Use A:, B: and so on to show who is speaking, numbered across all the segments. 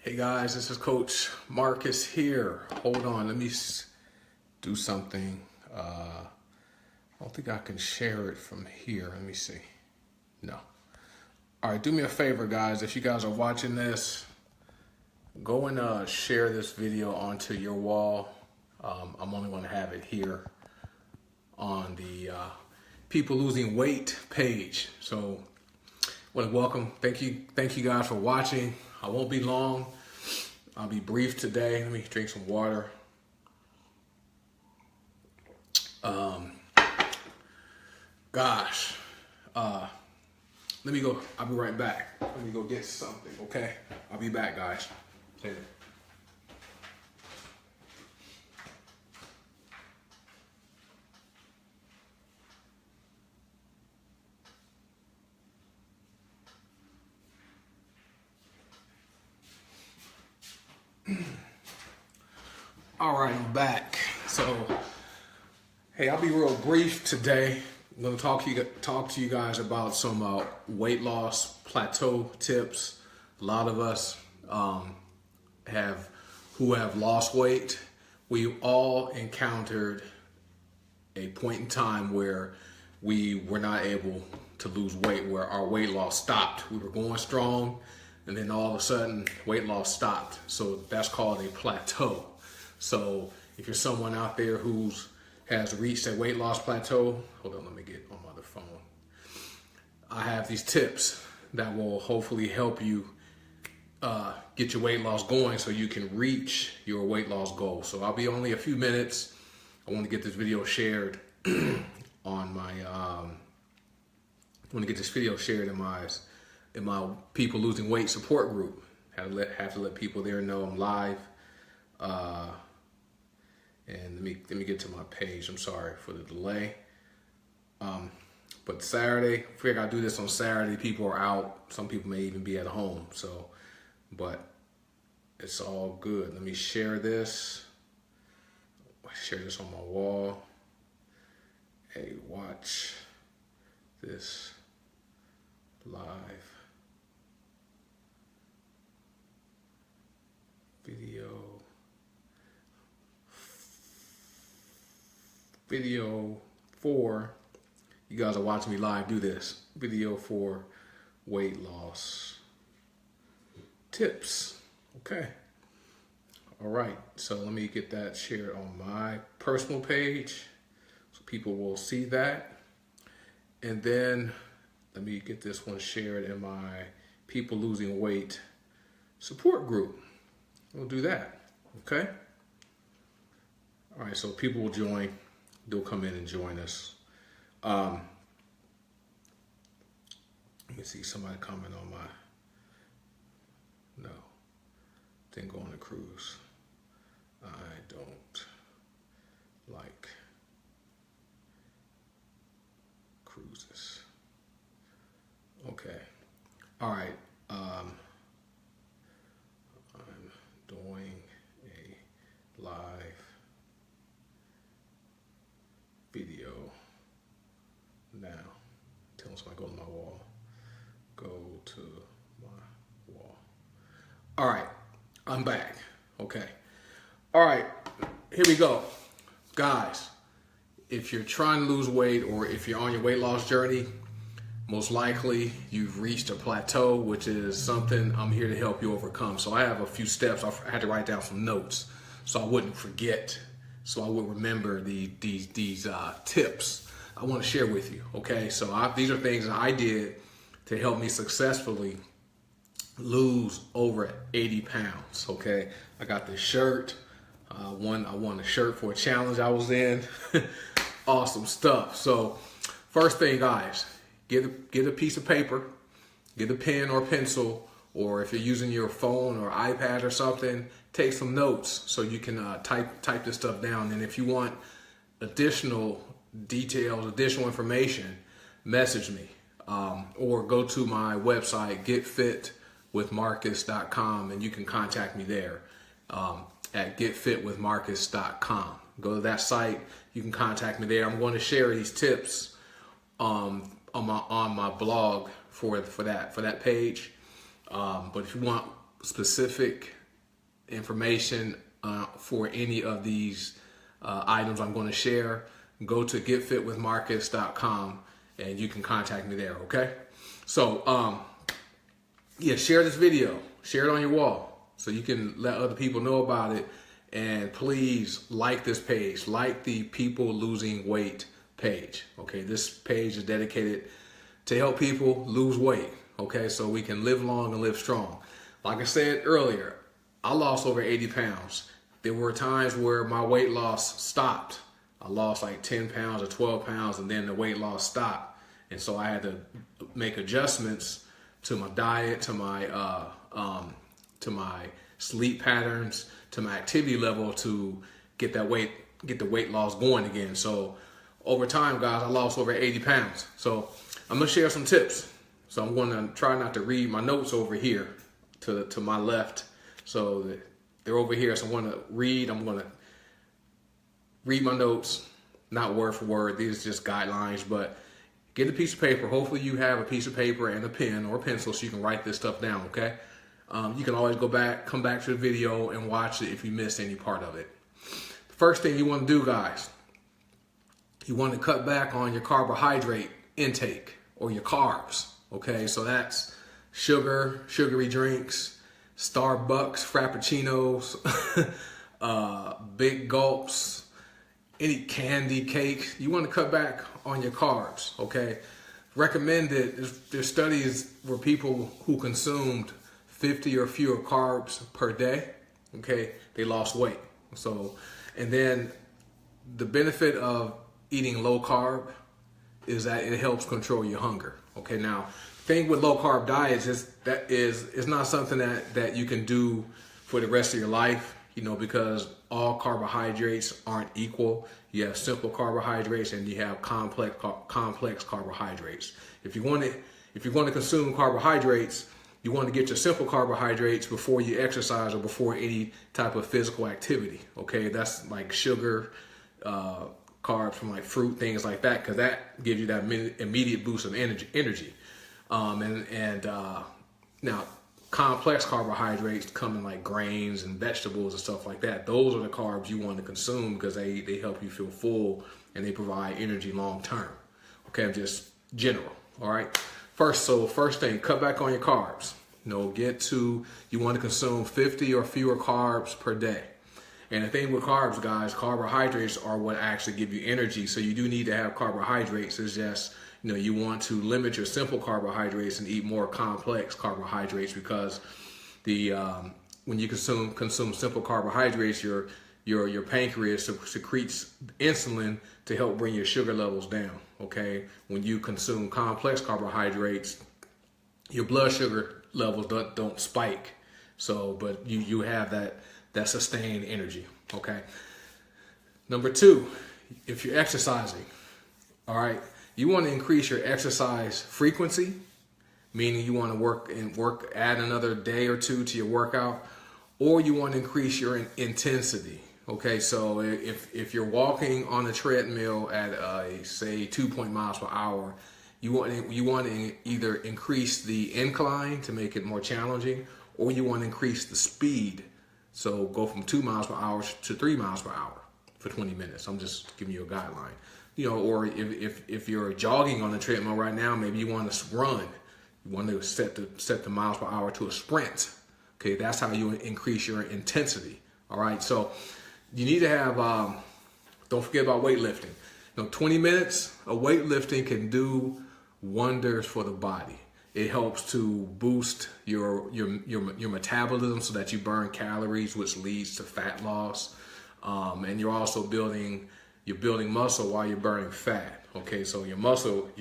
A: Hey guys, this is Coach Marcus here. Hold on, let me do something. I don't think I can share it from here. Let me see. No. All right, do me a favor, guys. If you guys are watching this, go and share this video onto your wall. I'm only going to have it here on the People Losing Weight page. So, well, welcome. Thank you guys for watching. I won't be long. I'll be brief today. Let me drink some water. Let me go. I'll be right back. Let me go get something, okay? I'll be back, guys. Later. All right, I'm back. So, hey, I'll be real brief today. I'm going to talk to you guys about some weight loss plateau tips. A lot of us who have lost weight, we all encountered a point in time where we were not able to lose weight, where our weight loss stopped. We were going strong, and then all of a sudden, weight loss stopped. So that's called a plateau. So if you're someone out there who has reached a weight loss plateau, hold on, let me get on my other phone. I have these tips that will hopefully help you get your weight loss going so you can reach your weight loss goal. So I'll be only a few minutes. I want to get this video shared on my, in my People Losing Weight support group. Have to let people there know I'm live. And let me get to my page. I'm sorry for the delay. But Saturday, I figure I'll do this on Saturday. People are out. Some people may even be at home. So, but it's all good. Let me share this. Share this on my wall. Hey, watch this live video for, you guys are watching me live do this, video for weight loss tips. Okay. All right. So let me get that shared on my personal page so people will see that. And then let me get this one shared in my People Losing Weight support group. We'll do that. Okay. All right. So people will join. They'll come in and join us. Let me see, somebody comment on my, no, didn't go on a cruise. I don't like cruises. Okay, all right, I'm doing a live video now. Tell somebody go to my wall. Go to my wall. All right, I'm back. Okay. All right, here we go. Guys, if you're trying to lose weight or if you're on your weight loss journey, most likely you've reached a plateau, which is something I'm here to help you overcome. So I have a few steps. I had to write down some notes so I wouldn't forget. So I would remember these tips I want to share with you. Okay, so these are things that I did to help me successfully lose over 80 pounds. Okay, I got this shirt. I won a shirt for a challenge I was in. Awesome stuff. So first thing, guys, get a piece of paper, get a pen or pencil, or if you're using your phone or iPad or something, take some notes so you can type this stuff down. And if you want additional details, additional information, message me or go to my website, getfitwithmarcus.com, and you can contact me there at getfitwithmarcus.com. Go to that site. You can contact me there. I'm going to share these tips on my blog for that page. But if you want specific information for any of these items I'm going to share, go to getfitwithmarcus.com and you can contact me there, okay? So, yeah, share this video. Share it on your wall so you can let other people know about it. And please like this page. Like the People Losing Weight page, okay? This page is dedicated to help people lose weight, okay? So we can live long and live strong. Like I said earlier, I lost over 80 pounds. There were times where my weight loss stopped. I lost like 10 pounds or 12 pounds and then the weight loss stopped. And so I had to make adjustments to my diet, to my sleep patterns, to my activity level to get the weight loss going again. So over time, guys, I lost over 80 pounds. So I'm gonna share some tips. So I'm gonna try not to read my notes over here to my left. So they're over here. So I'm gonna read my notes, not word for word. These are just guidelines, but get a piece of paper. Hopefully you have a piece of paper and a pen or a pencil so you can write this stuff down, okay? You can always come back to the video and watch it if you missed any part of it. The first thing you want to do, guys, you want to cut back on your carbohydrate intake or your carbs, okay? So that's sugar, sugary drinks, Starbucks, Frappuccinos, big gulps, any candy, cake. You want to cut back on your carbs, okay? Recommended, there's studies where people who consumed 50 or fewer carbs per day, okay, they lost weight. So, and then the benefit of eating low carb is that it helps control your hunger. Okay, now, thing with low carb diets is that it's not something that you can do for the rest of your life, you know, because all carbohydrates aren't equal. You have simple carbohydrates and you have complex carbohydrates. If you want to consume carbohydrates, you want to get your simple carbohydrates before you exercise or before any type of physical activity. Okay, that's like sugar, carbs from like fruit, things like that, because that gives you that immediate boost of energy. Now, complex carbohydrates come in like grains and vegetables and stuff like that. Those are the carbs you want to consume because they help you feel full and they provide energy long term. Okay, I'm just general. All right. First thing, cut back on your carbs. You know, you want to consume 50 or fewer carbs per day. And the thing with carbs, guys, carbohydrates are what actually give you energy. So you do need to have carbohydrates. It's just, you know, you want to limit your simple carbohydrates and eat more complex carbohydrates because when you consume simple carbohydrates, your pancreas secretes insulin to help bring your sugar levels down. Okay, when you consume complex carbohydrates, your blood sugar levels don't spike. So, but you have that sustained energy. Okay. Number two, if you're exercising, all right, you want to increase your exercise frequency, meaning you want to add another day or two to your workout, or you want to increase your intensity. Okay, so if you're walking on a treadmill at say 2 miles per hour, you want to either increase the incline to make it more challenging, or you want to increase the speed. So go from 2 miles per hour to 3 miles per hour for 20 minutes. I'm just giving you a guideline. You know, or if you're jogging on the treadmill right now, maybe you want to run. You want to set the miles per hour to a sprint. Okay, that's how you increase your intensity. All right, so you need to have, don't forget about weightlifting. You know, 20 minutes of weightlifting can do wonders for the body. It helps to boost your metabolism so that you burn calories, which leads to fat loss. And you're also building muscle while you're burning fat. Okay, so you're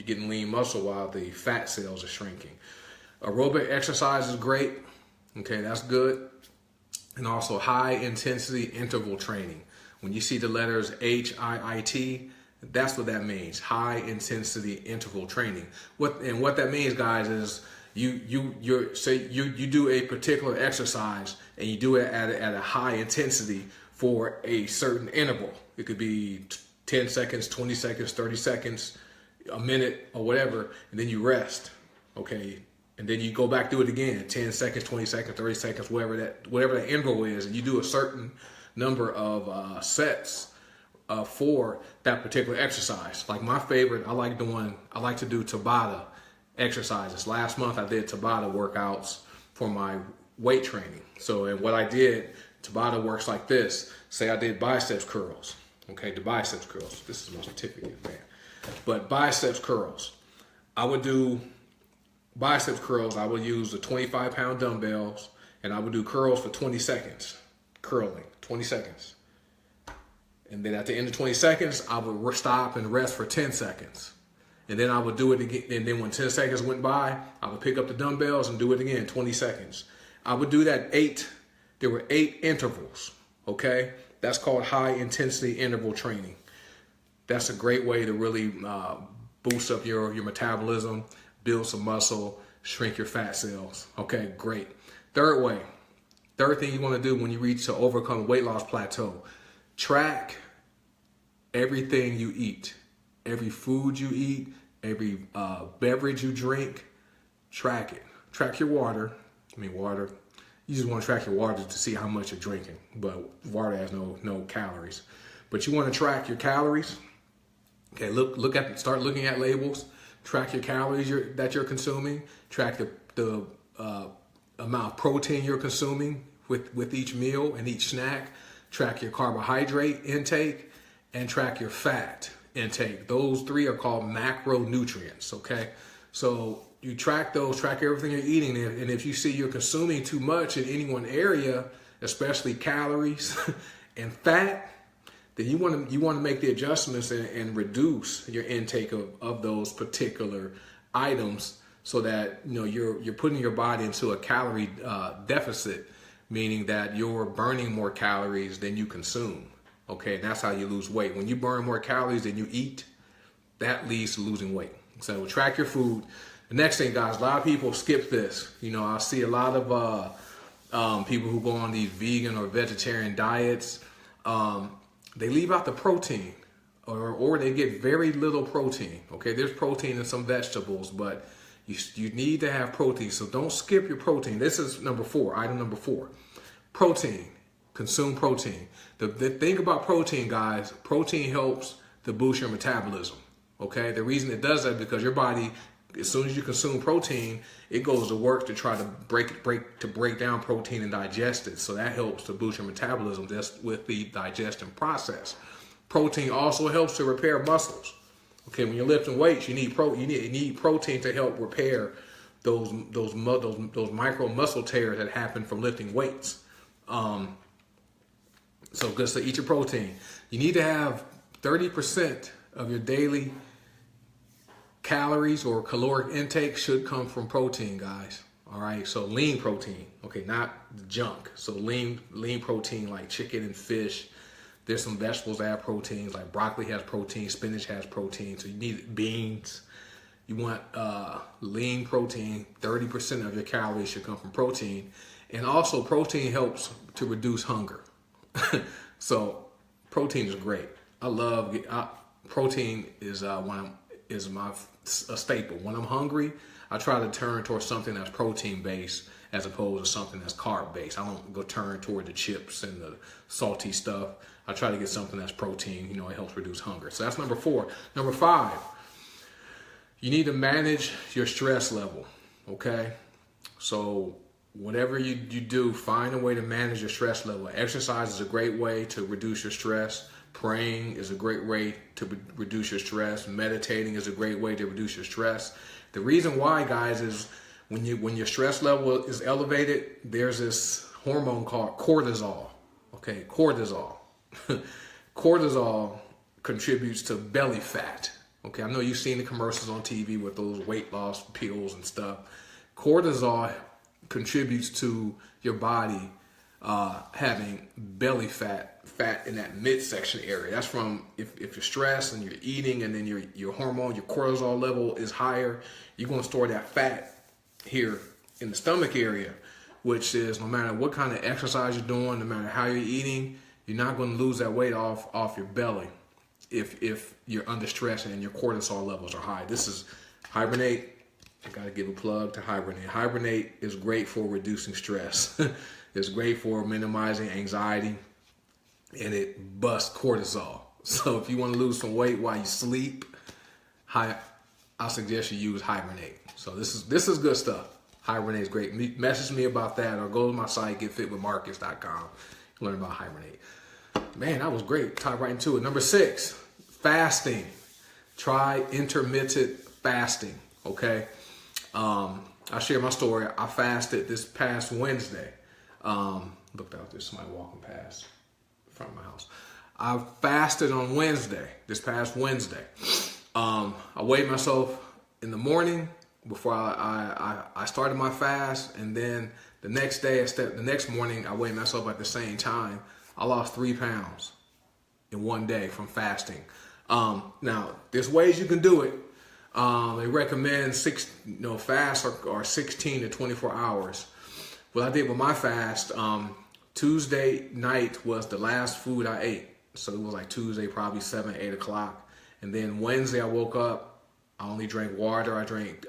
A: getting lean muscle while the fat cells are shrinking. Aerobic exercise is great. Okay, that's good. And also high intensity interval training. When you see the letters HIIT, that's what that means. High intensity interval training. What that means, guys, is you do a particular exercise and you do it at a high intensity for a certain interval. It could be 10 seconds, 20 seconds, 30 seconds, a minute, or whatever, and then you rest. Okay, And then you go back, do it again, 10 seconds, 20 seconds, 30 seconds, whatever that interval is, and you do a certain number of sets for that particular exercise. Like my favorite, I like to do Tabata exercises. Last month I did Tabata workouts for my weight training. So, and what I did, Tabata works like this. Say I did biceps curls. Okay, the biceps curls. This is my certificate, man. But biceps curls. I would do biceps curls. I would use the 25-pound dumbbells, and I would do curls for 20 seconds. Curling, 20 seconds. And then at the end of 20 seconds, I would stop and rest for 10 seconds. And then I would do it again. And then when 10 seconds went by, I would pick up the dumbbells and do it again, 20 seconds. I would do that there were 8 intervals, okay? That's called high intensity interval training. That's a great way to really boost up your metabolism, build some muscle, shrink your fat cells. Okay, great. Third thing you want to do when you reach to overcome weight loss plateau, track everything you eat. Every food you eat, every beverage you drink, track it. Track your water. Water. You just want to track your water to see how much you're drinking. But water has no calories. But you want to track your calories. Okay, start looking at labels. Track your calories that you're consuming. Track the amount of protein you're consuming with each meal and each snack. Track your carbohydrate intake and track your fat intake. Those 3 are called macronutrients, okay? So you track those, track everything you're eating, and if you see you're consuming too much in any one area, especially calories and fat, then you want to make the adjustments and reduce your intake of those particular items so that you're putting your body into a calorie deficit, meaning that you're burning more calories than you consume. Okay, and that's how you lose weight. When you burn more calories than you eat, that leads to losing weight. So track your food. The next thing, guys, a lot of people skip this. I see a lot of people who go on these vegan or vegetarian diets. They leave out the protein, or they get very little protein. Okay, there's protein in some vegetables, but you need to have protein. So don't skip your protein. This is item number 4. Protein. Consume protein. The thing about protein, guys, protein helps to boost your metabolism. Okay, the reason it does that is because your body, as soon as you consume protein, it goes to work to try to break down protein and digest it. So that helps to boost your metabolism just with the digestion process. Protein also helps to repair muscles. Okay, when you're lifting weights, you need protein to help repair those micro muscle tears that happen from lifting weights. So just to eat your protein. You need to have 30% of your daily calories or caloric intake should come from protein, guys. All right, so lean protein, okay, not junk. So lean protein like chicken and fish. There's some vegetables that have proteins, like broccoli has protein, spinach has protein. So you need beans. You want lean protein. 30% of your calories should come from protein. And also protein helps to reduce hunger. So protein is great. I love protein is a staple. When I'm hungry, I try to turn towards something that's protein based as opposed to something that's carb based. I don't go turn toward the chips and the salty stuff. I try to get something that's protein. It helps reduce hunger. So that's number 4. Number 5, you need to manage your stress level. Okay, so whatever you do, find a way to manage your stress level. Exercise is a great way to reduce your stress. Praying is a great way to reduce your stress. Meditating is a great way to reduce your stress. The reason why, guys, is when your stress level is elevated, there's this hormone called cortisol. Okay, cortisol. Cortisol contributes to belly fat. Okay, I know you've seen the commercials on TV with those weight loss pills and stuff. Cortisol contributes to your body having belly fat in that midsection area. That's from if you're stressed and you're eating, and then your hormone, your cortisol level is higher, you're going to store that fat here in the stomach area, which is no matter what kind of exercise you're doing, no matter how you're eating, you're not going to lose that weight off your belly if you're under stress and your cortisol levels are high. This is hibernate. I got to give a plug to Hibernate. Hibernate is great for reducing stress. It's great for minimizing anxiety, and it busts cortisol. So if you want to lose some weight while you sleep, I suggest you use Hibernate. So this is good stuff. Hibernate is great. Message me about that, or go to my site, getfitwithmarcus.com. Learn about Hibernate. Man, that was great. Talk right into it. Number 6, fasting. Try intermittent fasting. Okay. I'll share my story. I fasted this past Wednesday. Looked out, there's somebody walking past in front of my house. I fasted on Wednesday, this past Wednesday. I weighed myself in the morning before I started my fast, and then the next day, the next morning, I weighed myself at the same time. I lost 3 pounds in one day from fasting. Now, there's ways you can do it. They recommend fasts are 16 to 24 hours. What I did with my fast, Tuesday night was the last food I ate. So it was like Tuesday, probably 7, 8 o'clock. And then Wednesday I woke up, I only drank water. I drank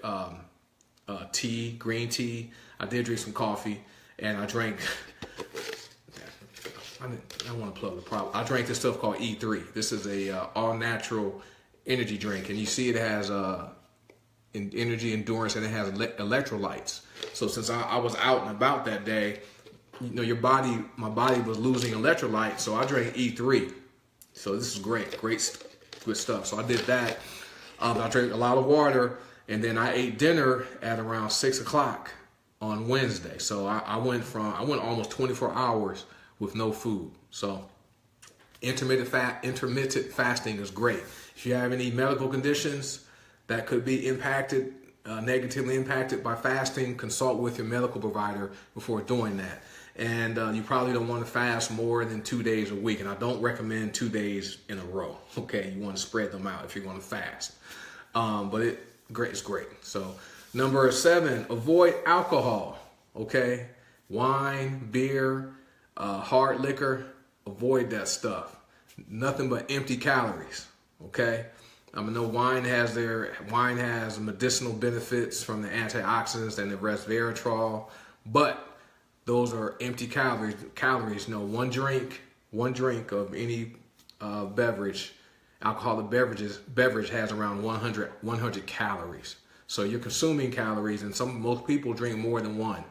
A: tea, green tea. I did drink some coffee, and I drank, I want to plug the problem. I drank this stuff called E3. This is a all natural energy drink, and you see it has energy endurance, and it has electrolytes. So since I was out and about that day, my body was losing electrolytes, so I drank E3. So this is great, good stuff. So I did that. I drank a lot of water, and then I ate dinner at around 6 o'clock on Wednesday. So I went almost 24 hours with no food. So intermittent fasting is great. If you have any medical conditions that could be negatively impacted by fasting, consult with your medical provider before doing that. And you probably don't want to fast more than 2 days a week. And I don't recommend 2 days in a row. Okay, you want to spread them out if you're going to fast. But it's great. So number 7, avoid alcohol. Okay, wine, beer, hard liquor, avoid that stuff. Nothing but empty calories. Okay, I know wine has medicinal benefits from the antioxidants and the resveratrol, but those are empty calories. One drink of any beverage, alcoholic beverage has around 100 calories. So you're consuming calories, and most people drink more than one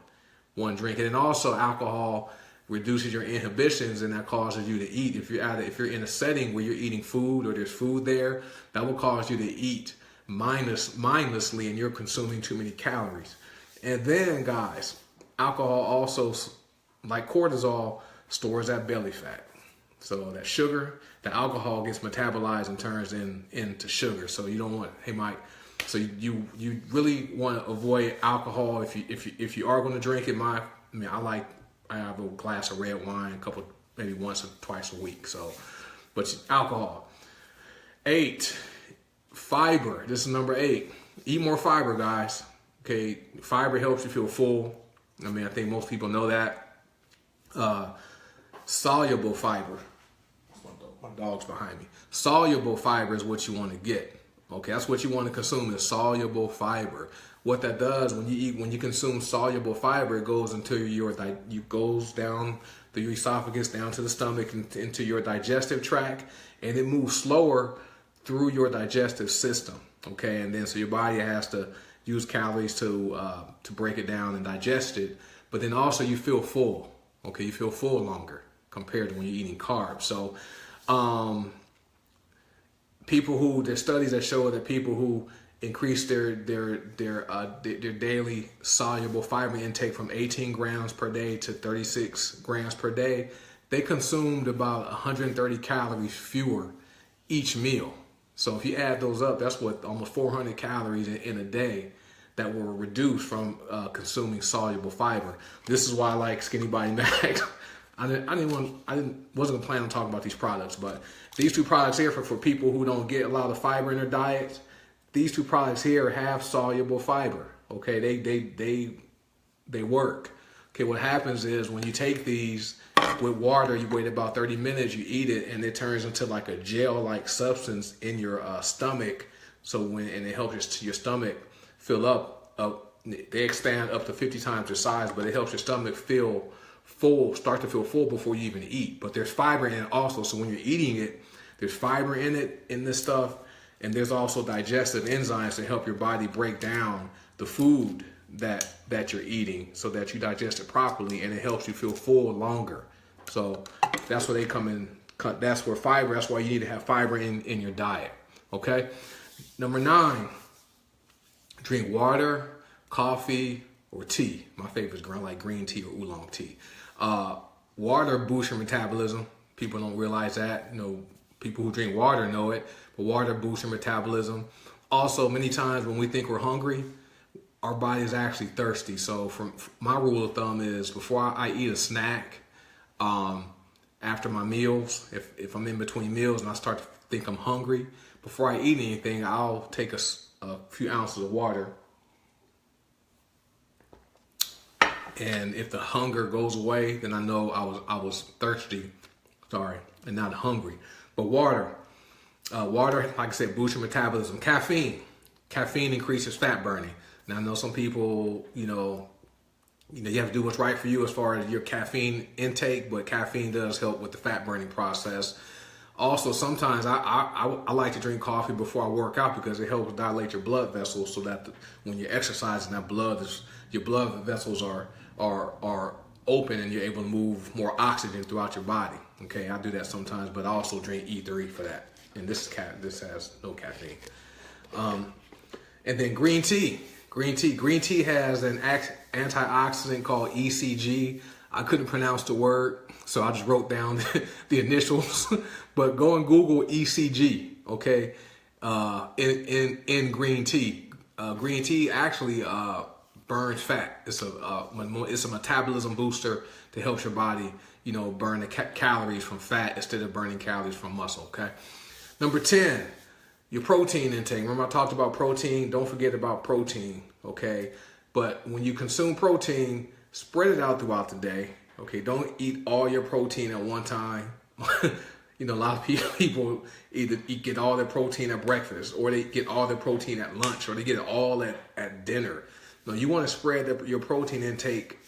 A: drink. And then also alcohol reduces your inhibitions, and that causes you to eat. If you're in a setting where you're eating food or there's food there, that will cause you to eat mindlessly, and you're consuming too many calories. And then, guys, alcohol also, like cortisol, stores that belly fat. So that sugar, the alcohol gets metabolized and turns into sugar. So you don't want, hey Mike, so you really want to avoid alcohol if you are going to drink it. I have a glass of red wine, maybe once or twice a week. So, but alcohol. 8, fiber. This is number 8. Eat more fiber, guys. Okay, fiber helps you feel full. I think most people know that. Soluble fiber. My dog's behind me. Soluble fiber is what you want to get. Okay, that's what you want to consume, is soluble fiber. What that does when you consume soluble fiber, it goes down through your esophagus, down to the stomach, into your digestive tract, and it moves slower through your digestive system. Okay, and then so your body has to use calories to break it down and digest it, but then also you feel full. Okay, you feel full longer compared to when you're eating carbs. So there's studies that show that people who increase their daily soluble fiber intake from 18 grams per day to 36 grams per day, they consumed about 130 calories fewer each meal. So if you add those up, that's what, almost 400 calories in a day that were reduced from consuming soluble fiber. This is why I like Skinny Body Max. wasn't gonna plan on talking about these products, but these 2 products here for people who don't get a lot of fiber in their diet. These 2 products here have soluble fiber. Okay, they work. Okay, what happens is when you take these with water, you wait about 30 minutes, you eat it, and it turns into like a gel-like substance in your stomach. So and it helps your stomach fill up they expand up to 50 times their size, but it helps your stomach feel full, start to feel full before you even eat. But there's fiber in it also, so when you're eating it, there's fiber in it, in this stuff, and there's also digestive enzymes to help your body break down the food that you're eating so that you digest it properly, and it helps you feel full longer. So that's where they come in. That's where fiber, that's why you need to have fiber in your diet, okay? Number 9, drink water, coffee, or tea. My favorite is like green tea or oolong tea. Water boosts your metabolism. People don't realize that. You know, people who drink water know it, but water boosts your metabolism. Also, many times when we think we're hungry, our body is actually thirsty. So from my rule of thumb is before I eat a snack, after my meals, if I'm in between meals and I start to think I'm hungry, before I eat anything, I'll take a few ounces of water. And if the hunger goes away, then I know I was thirsty, and not hungry. But water, like I said, boosts your metabolism. Caffeine increases fat burning. Now I know some people, you have to do what's right for you as far as your caffeine intake, but caffeine does help with the fat burning process. Also, sometimes I like to drink coffee before I work out because it helps dilate your blood vessels so that when you're exercising, your blood vessels are open and you're able to move more oxygen throughout your body. Okay, I do that sometimes, but I also drink E3 for that. And this has no caffeine. And then green tea. Green tea has an antioxidant called ECG. I couldn't pronounce the word, so I just wrote down the initials. But go and Google ECG, okay? In green tea. Green tea actually burns fat. It's a metabolism booster to help your body, burn the calories from fat instead of burning calories from muscle. Okay. Number 10, your protein intake. Remember I talked about protein. Don't forget about protein. Okay. But when you consume protein, spread it out throughout the day. Okay. Don't eat all your protein at one time. A lot of people either get all their protein at breakfast, or they get all their protein at lunch, or they get it all at dinner. No, you want to spread your protein intake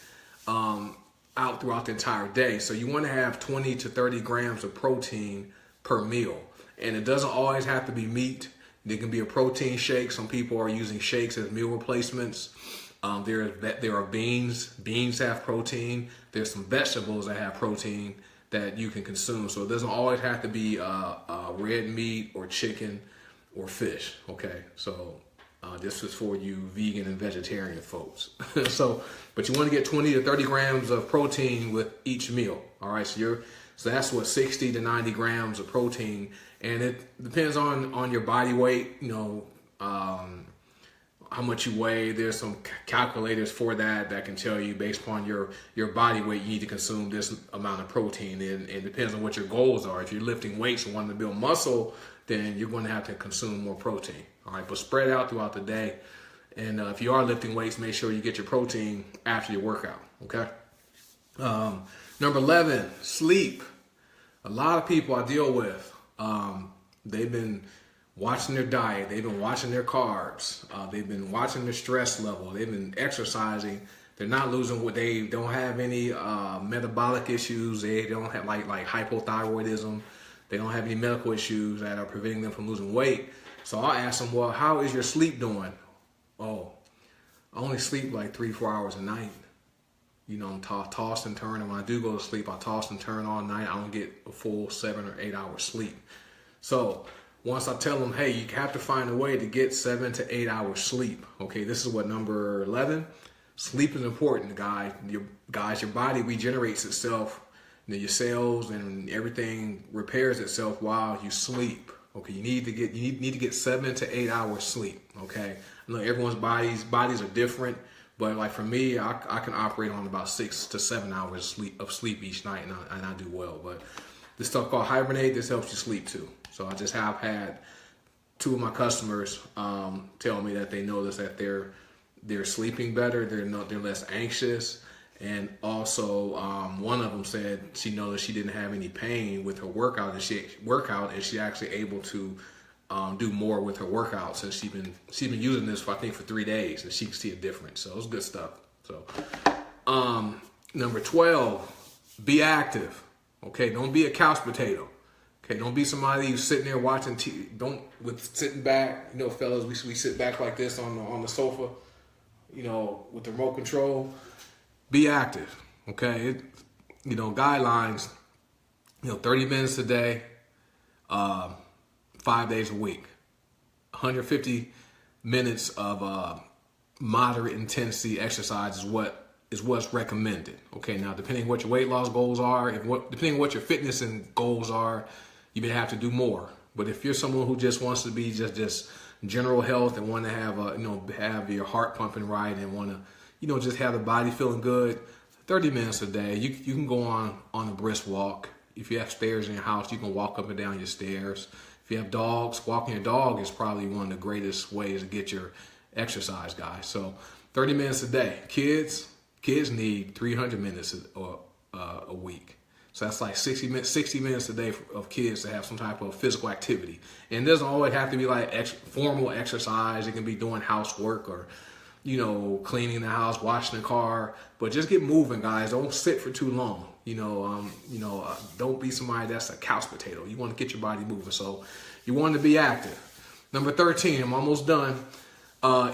A: out throughout the entire day. So you want to have 20 to 30 grams of protein per meal. And it doesn't always have to be meat. There can be a protein shake. Some people are using shakes as meal replacements. There are beans. Beans have protein. There's some vegetables that have protein that you can consume. So it doesn't always have to be red meat or chicken or fish. Okay, so this is for you vegan and vegetarian folks. But you want to get 20 to 30 grams of protein with each meal. All right, so that's what 60 to 90 grams of protein, and it depends on your body weight. How much you weigh. There's some calculators for that can tell you based upon your body weight, you need to consume this amount of protein. And it depends on what your goals are. If you're lifting weights and wanting to build muscle, then you're going to have to consume more protein. All right, but spread out throughout the day. And if you are lifting weights, make sure you get your protein after your workout. Okay. Number 11, sleep. A lot of people I deal with, they've been watching their diet, they've been watching their carbs, they've been watching their stress level, they've been exercising. They're not losing weight. They don't have any metabolic issues. They don't have like hypothyroidism. They don't have any medical issues that are preventing them from losing weight. So I'll ask them, well, how is your sleep doing? Oh, I only sleep like 3-4 hours a night. Toss and turn. And when I do go to sleep, I toss and turn all night. I don't get a full 7 or 8 hours sleep. So once I tell them, hey, you have to find a way to get 7 to 8 hours sleep. Okay, this is what number 11. Sleep is important, guys. Your body regenerates itself. Your cells and everything repairs itself while you sleep. Okay, you need to get 7 to 8 hours sleep. Okay, I know everyone's bodies are different, but like for me, I can operate on about 6 to 7 hours of sleep each night, and I do well. But this stuff called hibernate, this helps you sleep too. So I just have had 2 of my customers tell me that they notice that they're sleeping better, they're less anxious. And also, one of them said she noticed she didn't have any pain with her workout, and she actually able to do more with her workouts, since she's been using this for, I think, for 3 days, and she can see a difference. So it's good stuff. So number 12, be active. Okay, don't be a couch potato. Okay, don't be somebody who's sitting there watching TV. Don't with sitting back. You know, fellas, we sit back like this on the sofa. You know, with the remote control. Be active. Okay, guidelines. 30 minutes a day, 5 days a week, 150 minutes of moderate intensity exercise is what's recommended. Okay, now depending on what your weight loss goals are, depending on what your fitness and goals are, you may have to do more. But if you're someone who just wants to be just general health and want to have have your heart pumping right and want to just have the body feeling good, 30 minutes a day. You can go on a brisk walk. If you have stairs in your house, you can walk up and down your stairs. If you have dogs, walking your dog is probably one of the greatest ways to get your exercise, guys. So 30 minutes a day. Kids need 300 minutes a week. So that's like 60 minutes a day of kids to have some type of physical activity. And it doesn't always have to be like formal exercise. It can be doing housework or, cleaning the house, washing the car. But just get moving, guys. Don't sit for too long. Don't be somebody that's a couch potato. You want to get your body moving. So you want to be active. Number 13, I'm almost done.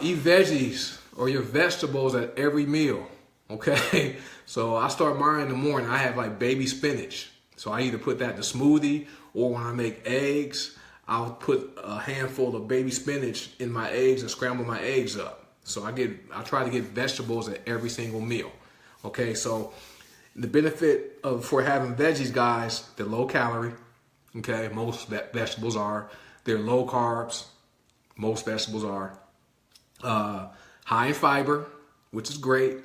A: Eat veggies or your vegetables at every meal. Okay, so I start mine in the morning. I have like baby spinach. So I either put that in a smoothie, or when I make eggs, I'll put a handful of baby spinach in my eggs and scramble my eggs up. So I try to get vegetables at every single meal. Okay, so the benefit for having veggies, guys, they're low calorie. Okay, most vegetables are. They're low carbs. Most vegetables are. High in fiber, which is great.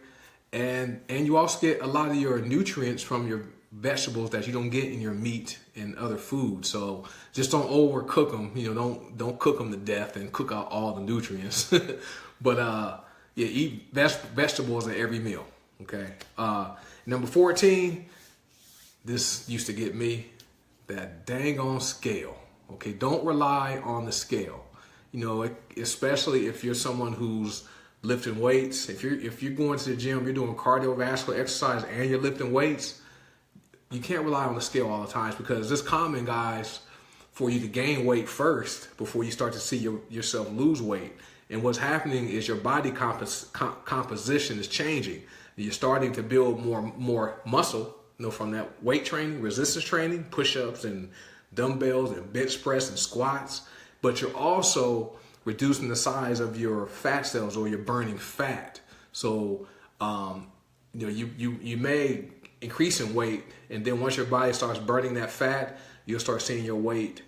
A: And you also get a lot of your nutrients from your vegetables that you don't get in your meat and other food. So just don't overcook them. Don't cook them to death and cook out all the nutrients. But eat vegetables at every meal. Okay. Number 14, this used to get me, that dang on scale. Okay, don't rely on the scale. Especially if you're someone who's lifting weights. If you're going to the gym, you're doing cardiovascular exercise and you're lifting weights, you can't rely on the scale all the time, because it's common, guys, for you to gain weight first before you start to see yourself lose weight. And what's happening is your body composition is changing. You're starting to build more muscle, from that weight training, resistance training, push-ups and dumbbells and bench press and squats. But you're also reducing the size of your fat cells, or you're burning fat. So, you may increase in weight, and then once your body starts burning that fat, you'll start seeing your weight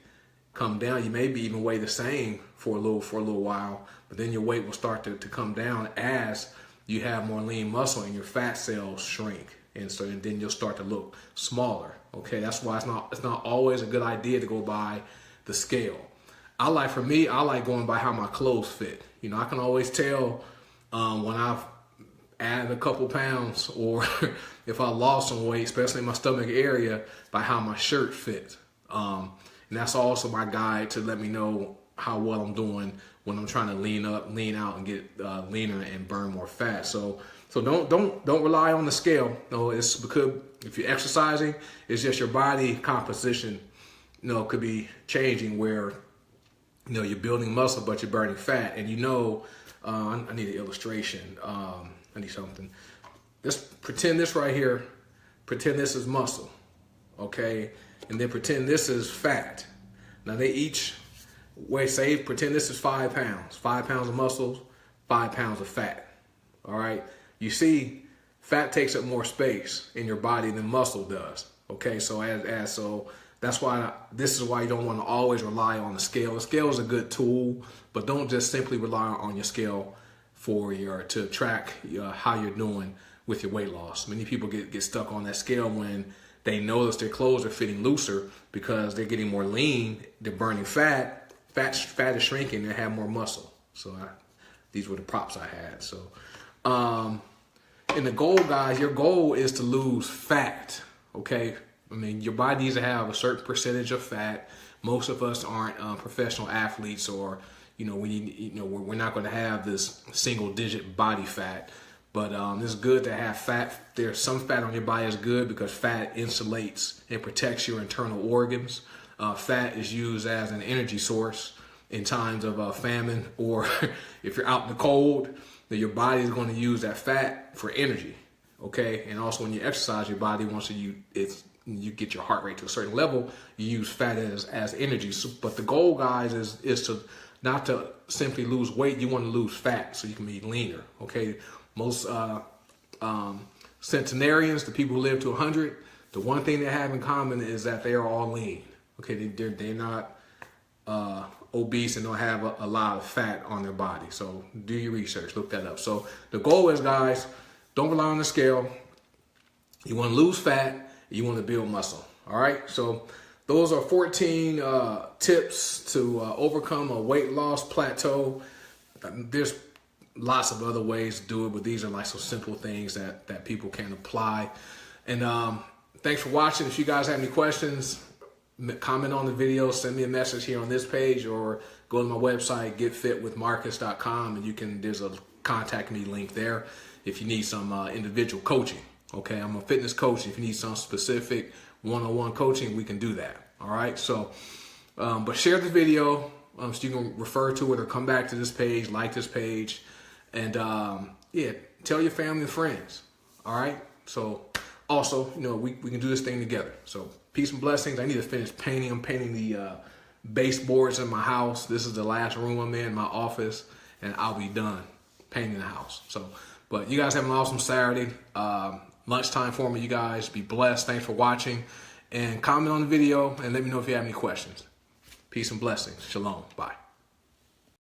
A: come down. You maybe even weigh the same for a little while, but then your weight will start to come down as you have more lean muscle and your fat cells shrink. And then you'll start to look smaller. Okay, that's why it's not always a good idea to go by the scale. I like going by how my clothes fit. I can always tell when I've added a couple pounds, or if I lost some weight, especially in my stomach area, by how my shirt fits. And that's also my guide to let me know how well I'm doing when I'm trying to lean out and get leaner and burn more fat. So don't rely on the scale. It's because if you're exercising, it's just your body composition, could be changing where, you're building muscle, but you're burning fat. And I need an illustration. I need something. Let's pretend this right here. Pretend this is muscle, okay? And then pretend this is fat. Now they each pretend this is 5 pounds. 5 pounds of muscles, 5 pounds of fat. All right? You see, fat takes up more space in your body than muscle does. Okay, so that's why this is why you don't want to always rely on the scale. The scale is a good tool, but don't just simply rely on your scale to track how you're doing with your weight loss. Many people get stuck on that scale when they notice their clothes are fitting looser because they're getting more lean, they're burning fat. Fat is shrinking, they have more muscle. So these were the props I had. So, and the goal, guys, your goal is to lose fat. Okay. Your body needs to have a certain percentage of fat, Most of us aren't professional athletes, or we're not going to have this single digit body fat. But it's good to have fat. There's some fat on your body is good because fat insulates and protects your internal organs. Fat is used as an energy source in times of famine, or if you're out in the cold, then your body is going to use that fat for energy. Okay, and also when you exercise, your body wants you get your heart rate to a certain level, you use fat as energy. So, but the goal, guys, is to not to simply lose weight. You want to lose fat so you can be leaner. Okay, most centenarians, the people who live to 100, the one thing they have in common is that they are all lean. Okay, they're not obese and don't have a lot of fat on their body. So do your research, look that up. So the goal is, guys, don't rely on the scale. You want to lose fat, you want to build muscle. All right, so those are 14 tips to overcome a weight loss plateau. There's lots of other ways to do it, but these are like some simple things that people can apply. And thanks for watching. If you guys have any questions, comment on the video, send me a message here on this page, or go to my website, getfitwithmarcus.com, and there's a contact me link there if you need some individual coaching. Okay, I'm a fitness coach. If you need some specific one-on-one coaching, we can do that. All right, so but share the video so you can refer to it or come back to this page, like this page, and yeah, tell your family and friends. All right, so also, we can do this thing together. So peace and blessings. I need to finish painting. I'm painting the baseboards in my house. This is the last room I'm in, my office, and I'll be done painting the house. So, but you guys have an awesome Saturday. Lunchtime for me, you guys. Be blessed. Thanks for watching. And comment on the video and let me know if you have any questions. Peace and blessings. Shalom. Bye.